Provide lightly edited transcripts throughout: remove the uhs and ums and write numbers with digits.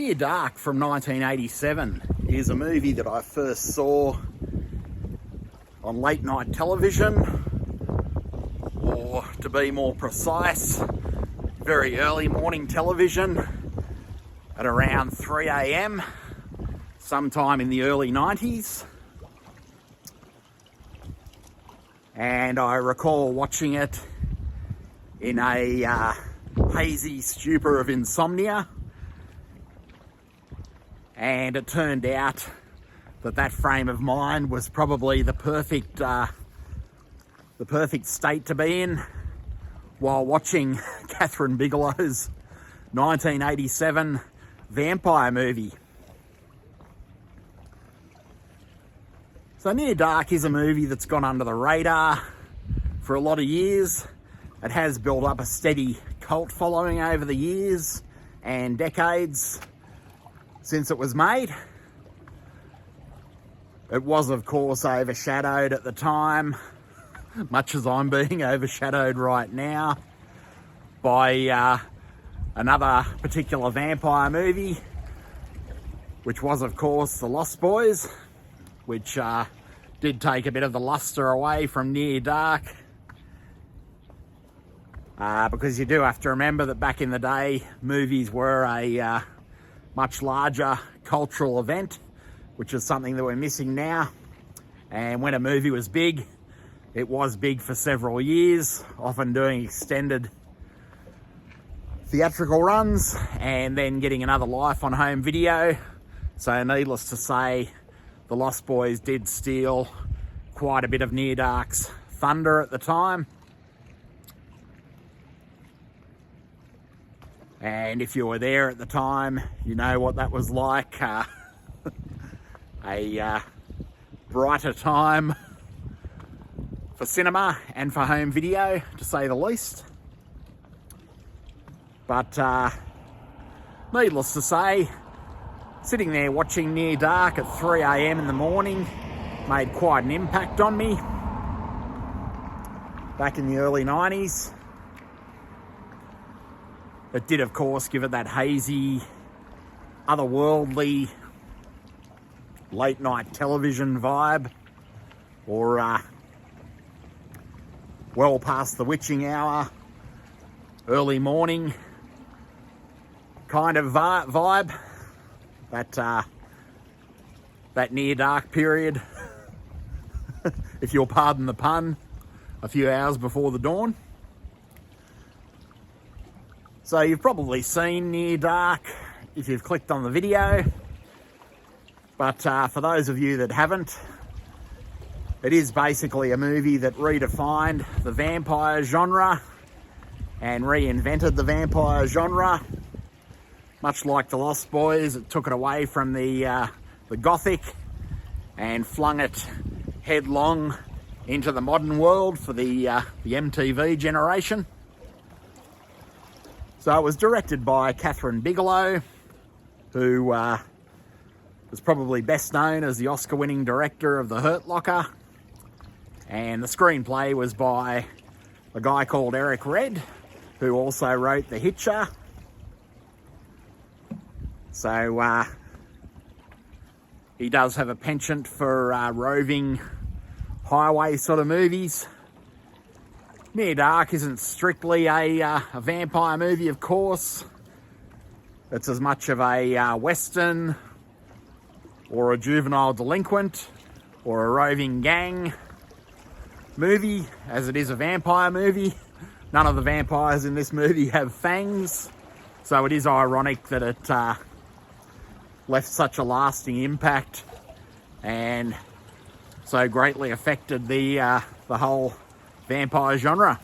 Near Dark from 1987 is a movie that I first saw on late night television, or to be more precise, very early morning television at around 3 a.m, sometime in the early 90s. And I recall watching it in a hazy stupor of insomnia. And it turned out that frame of mind was probably the perfect state to be in while watching Kathryn Bigelow's 1987 vampire movie. So Near Dark is a movie that's gone under the radar for a lot of years. It has built up a steady cult following over the years and decades since it was made. It was, of course, overshadowed at the time, much as I'm being overshadowed right now, by another particular vampire movie, which was, of course, The Lost Boys, which did take a bit of the luster away from Near Dark. Because you do have to remember that back in the day, movies were a much larger cultural event, which is something that we're missing now. And when a movie was big, it was big for several years, often doing extended theatrical runs and then getting another life on home video. So needless to say, The Lost Boys did steal quite a bit of Near Dark's thunder at the time. And if you were there at the time, you know what that was like. A brighter time for cinema and for home video, to say the least. But needless to say, sitting there watching Near Dark at 3 a.m. in the morning made quite an impact on me back in the early 90s. It did, of course, give it that hazy, otherworldly, late night television vibe, or well past the witching hour, early morning kind of vibe. That Near Dark period, if you'll pardon the pun, a few hours before the dawn. So you've probably seen Near Dark if you've clicked on the video, but for those of you that haven't, it is basically a movie that redefined the vampire genre and reinvented the vampire genre. Much like The Lost Boys, it took it away from the Gothic and flung it headlong into the modern world for the MTV generation. So it was directed by Kathryn Bigelow, who was probably best known as the Oscar-winning director of The Hurt Locker. And the screenplay was by a guy called Eric Red, who also wrote The Hitcher. So he does have a penchant for roving highway sort of movies. Near Dark isn't strictly a vampire movie, of course. It's as much of a Western, or a juvenile delinquent, or a roving gang movie as it is a vampire movie. None of the vampires in this movie have fangs, so it is ironic that it left such a lasting impact and so greatly affected the whole vampire genre.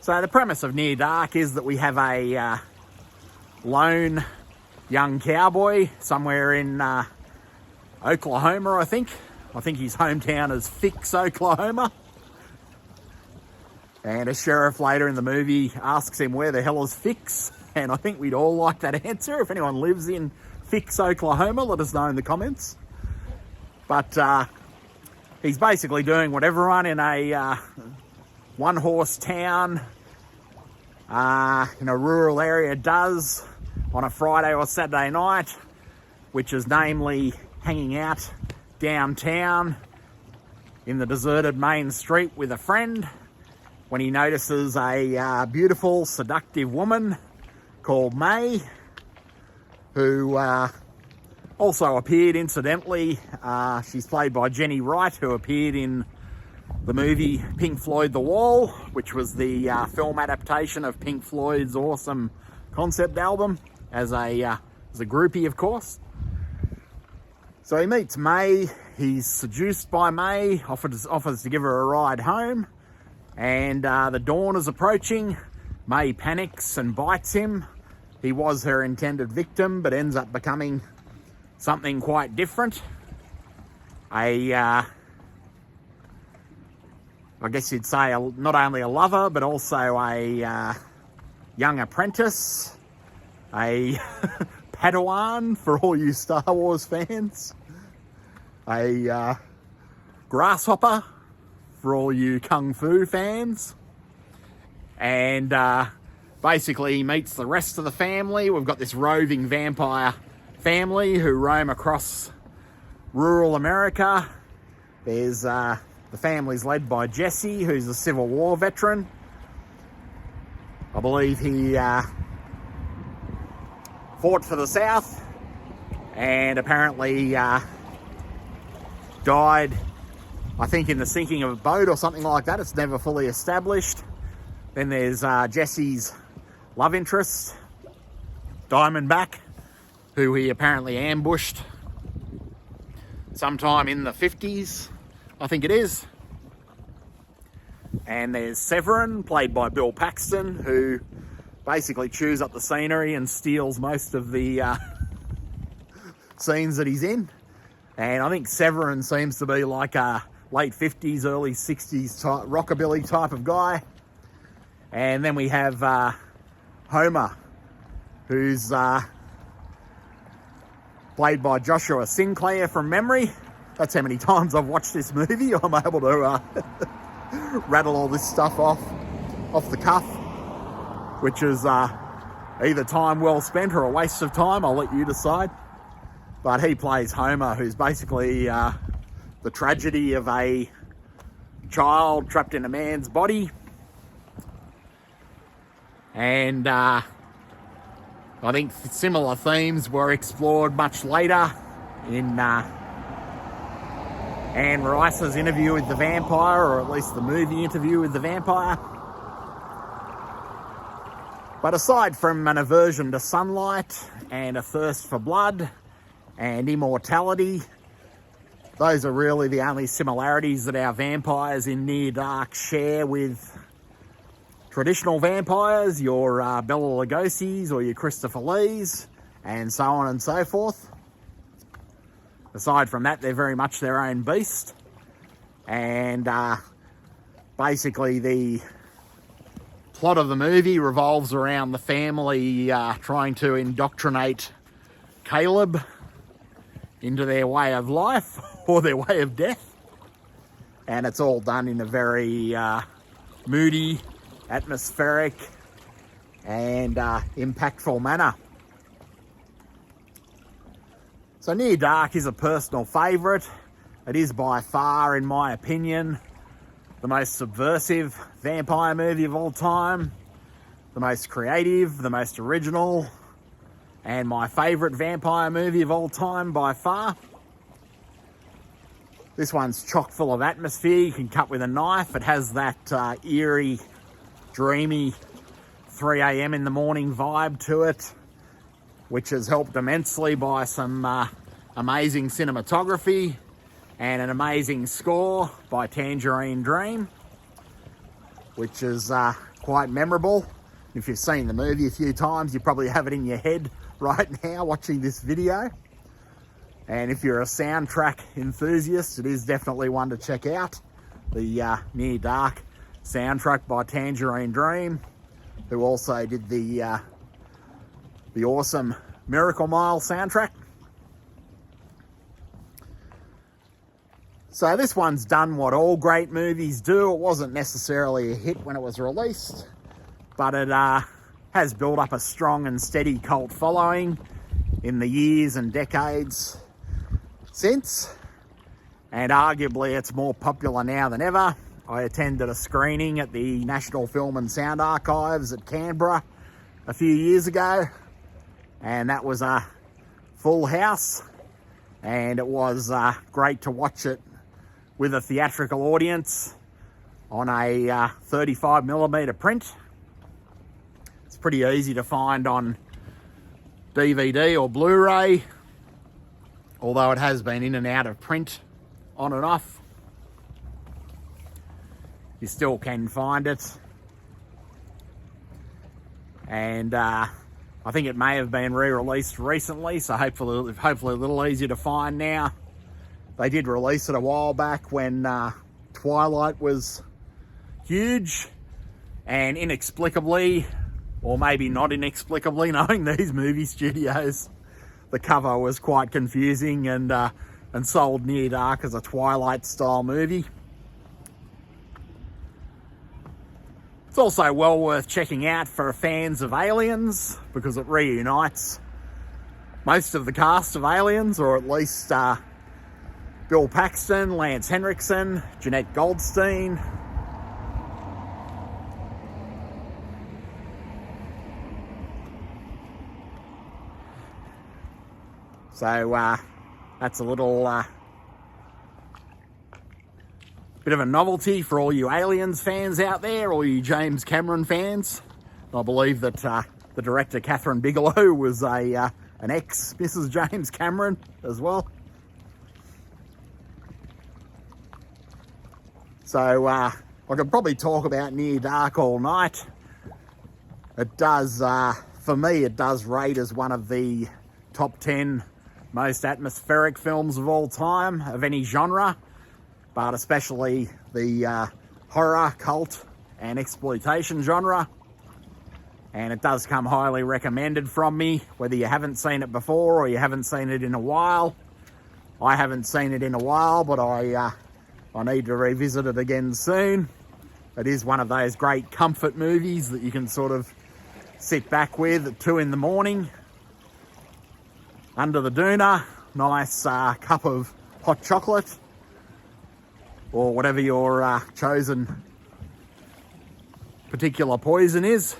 So the premise of Near Dark is that we have a lone young cowboy somewhere in Oklahoma, I think. I think his hometown is Fix, Oklahoma. And a sheriff later in the movie asks him, where the hell is Fix? And I think we'd all like that answer. If anyone lives in Fix, Oklahoma, let us know in the comments. But he's basically doing what everyone in a one-horse town in a rural area does on a Friday or Saturday night, which is namely hanging out downtown in the deserted main street with a friend, when he notices a beautiful, seductive woman called May, who also appeared incidentally. She's played by Jenny Wright, who appeared in the movie Pink Floyd The Wall, which was the film adaptation of Pink Floyd's awesome concept album, as a groupie, of course. So he meets May, he's seduced by May, offers to give her a ride home, and the dawn is approaching. May panics and bites him. He was her intended victim, but ends up becoming something quite different. I guess you'd say not only a lover, but also a young apprentice, a Padawan for all you Star Wars fans, a grasshopper for all you Kung Fu fans, and basically he meets the rest of the family. We've got this roving vampire family who roam across rural America. There's the family's led by Jesse, who's a Civil War veteran. I believe he fought for the South and apparently died, I think, in the sinking of a boat or something like that. It's never fully established. Then there's Jesse's love interest, Diamondback, who he apparently ambushed sometime in the 50s, I think it is. And there's Severin, played by Bill Paxton, who basically chews up the scenery and steals most of the scenes that he's in. And I think Severin seems to be like a late 50s, early 60s type, rockabilly type of guy. And then we have Homer, who's played by Joshua Sinclair from memory. That's how many times I've watched this movie. I'm able to rattle all this stuff off the cuff, which is either time well spent or a waste of time. I'll let you decide. But he plays Homer, who's basically the tragedy of a child trapped in a man's body. And I think similar themes were explored much later in Anne Rice's Interview with the Vampire, or at least the movie Interview with the Vampire. But aside from an aversion to sunlight and a thirst for blood and immortality, those are really the only similarities that our vampires in Near Dark share with traditional vampires, your Bela Lugosi's or your Christopher Lees, and so on and so forth. Aside from that, they're very much their own beast. And basically the plot of the movie revolves around the family trying to indoctrinate Caleb into their way of life or their way of death. And it's all done in a very moody, atmospheric and impactful manner. So Near Dark is a personal favourite. It is by far, in my opinion, the most subversive vampire movie of all time, the most creative, the most original, and my favourite vampire movie of all time by far. This one's chock full of atmosphere. You can cut with a knife. It has that eerie, dreamy 3 a.m. in the morning vibe to it, which is helped immensely by some amazing cinematography and an amazing score by Tangerine Dream, which is quite memorable. If you've seen the movie a few times, you probably have it in your head right now watching this video. And if you're a soundtrack enthusiast, it is definitely one to check out. The Near Dark soundtrack by Tangerine Dream, who also did the awesome Miracle Mile soundtrack. So this one's done what all great movies do. It wasn't necessarily a hit when it was released, but it has built up a strong and steady cult following in the years and decades since, and arguably it's more popular now than ever. I attended a screening at the National Film and Sound Archives at Canberra a few years ago, and that was a full house, and it was great to watch it with a theatrical audience on a 35mm print. It's pretty easy to find on DVD or Blu-ray, although it has been in and out of print on and off. You still can find it, and I think it may have been re-released recently, so hopefully a little easier to find now. They did release it a while back when Twilight was huge, and inexplicably, or maybe not inexplicably, knowing these movie studios, the cover was quite confusing and sold Near Dark as a Twilight style movie. It's also well worth checking out for fans of Aliens, because it reunites most of the cast of Aliens, or at least Bill Paxton, Lance Henriksen, Jeanette Goldstein. So that's a little bit of a novelty for all you Aliens fans out there, all you James Cameron fans. I believe that the director Kathryn Bigelow was an ex-Mrs. James Cameron as well. So I could probably talk about Near Dark all night. It does, for me, it does rate as one of the top 10 most atmospheric films of all time, of any genre, but especially the horror, cult, and exploitation genre. And it does come highly recommended from me, whether you haven't seen it before or you haven't seen it in a while. I haven't seen it in a while, but I need to revisit it again soon. It is one of those great comfort movies that you can sort of sit back with at 2 a.m, under the doona, nice cup of hot chocolate, or whatever your chosen particular poison is.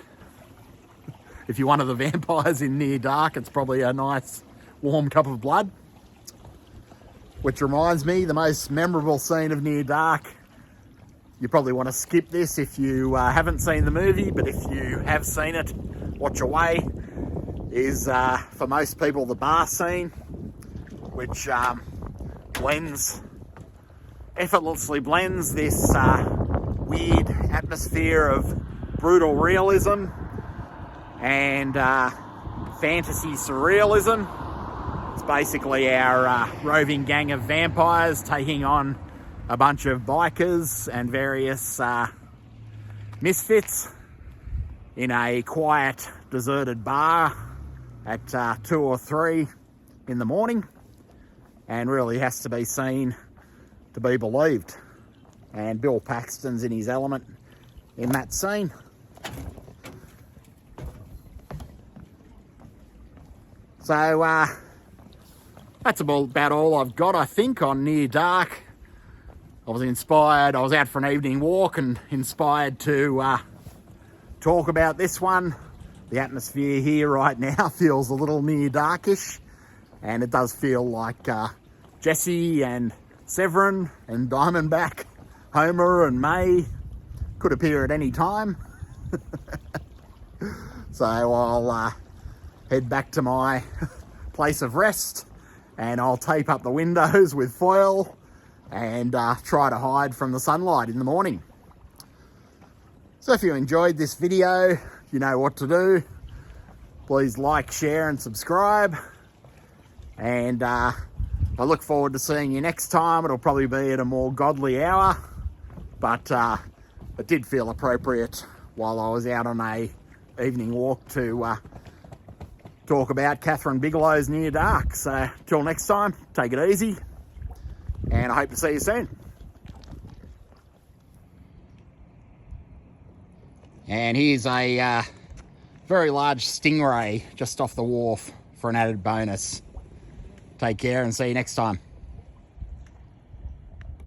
If you're one of the vampires in Near Dark, it's probably a nice warm cup of blood. Which reminds me, the most memorable scene of Near Dark, you probably want to skip this if you haven't seen the movie, but if you have seen it, watch away, is for most people the bar scene, which effortlessly blends this weird atmosphere of brutal realism and fantasy surrealism. It's basically our roving gang of vampires taking on a bunch of bikers and various misfits in a quiet, deserted bar at 2 or 3 in the morning, and really has to be seen to be believed. And Bill Paxton's in his element in that scene. So that's about all I've got, I think, on Near Dark. I was inspired, I was out for an evening walk and inspired to talk about this one. The atmosphere here right now feels a little Near Darkish, and it does feel like Jesse and Severin and Diamondback, Homer and May could appear at any time. So I'll head back to my place of rest, and I'll tape up the windows with foil and try to hide from the sunlight in the morning. So if you enjoyed this video, you know what to do. Please like, share and subscribe, and I look forward to seeing you next time. It'll probably be at a more godly hour, but it did feel appropriate while I was out on a evening walk to talk about Kathryn Bigelow's Near Dark. So till next time, take it easy, and I hope to see you soon. And here's a very large stingray just off the wharf for an added bonus. Take care and see you next time.